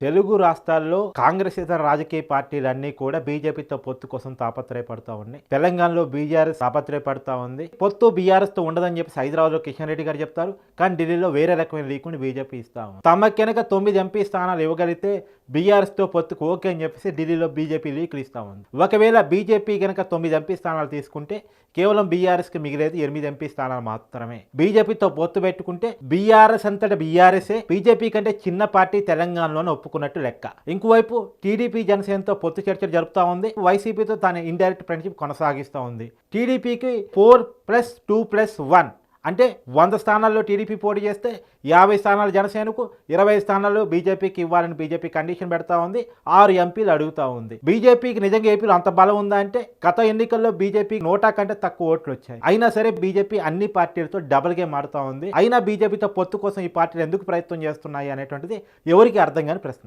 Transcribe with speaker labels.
Speaker 1: తెలుగు రాష్ట్రాల్లో కాంగ్రెస్ ఇతర రాజకీయ పార్టీలన్నీ కూడా బీజేపీతో పొత్తు కోసం తాపత్రయపడతా ఉన్నాయి. తెలంగాణలో బీఆర్ఎస్ తాపత్రయపడతా ఉంది. పొత్తు బీఆర్ఎస్ తో ఉండదని చెప్పి హైదరాబాద్ లో కిషన్ రెడ్డి గారు చెప్తారు. కానీ ఢిల్లీలో వేరే రకమైన లీకుని బీజేపీ ఇస్తా ఉంది. తమకు కనుక 9 ఎంపీ స్థానాలు ఇవ్వగలిగితే బీఆర్ఎస్ తో పొత్తుకు ఓకే అని చెప్పేసి ఢిల్లీలో బీజేపీ లీకులు ఇస్తా ఉంది. ఒకవేళ బీజేపీ కనుక 9 ఎంపీ స్థానాలు తీసుకుంటే కేవలం బీఆర్ఎస్ కి మిగిలేదు 8 ఎంపీ స్థానాలు మాత్రమే. బీజేపీతో పొత్తు పెట్టుకుంటే బీఆర్ఎస్ అంతటా బీఆర్ఎస్ఏ బీజేపీ కంటే చిన్న పార్టీ తెలంగాణలోనే ఒప్పుకున్నట్టు లెక్క. ఇంకోవైపు టీడీపీ జనసేనతో పొత్తు చర్చలు జరుపుతా ఉంది. వైసీపీతో తన ఇండైరెక్ట్ ఫ్రెండ్షిప్ కొనసాగిస్తూ ఉంది. టీడీపీకి 4+2+1 అంటే 100 స్థానాల్లో టీడీపీ పోటీ చేస్తే 50 స్థానాలు జనసేనకు, 20 స్థానాలు బీజేపీకి ఇవ్వాలని బీజేపీ కండిషన్ పెడతా ఉంది. 6 ఎంపీలు అడుగుతా ఉంది. బీజేపీకి నిజంగా ఏపీలో అంత బలం ఉందా అంటే గత ఎన్నికల్లో బీజేపీ 100 కంటే తక్కువ ఓట్లు వచ్చాయి. అయినా సరే బీజేపీ అన్ని పార్టీలతో డబుల్ గేమ్ ఆడుతూ ఉంది. అయినా బీజేపీతో పొత్తు కోసం ఈ పార్టీలు ఎందుకు ప్రయత్నం చేస్తున్నాయి అనేటువంటిది ఎవరికి అర్థం కాని ప్రశ్న.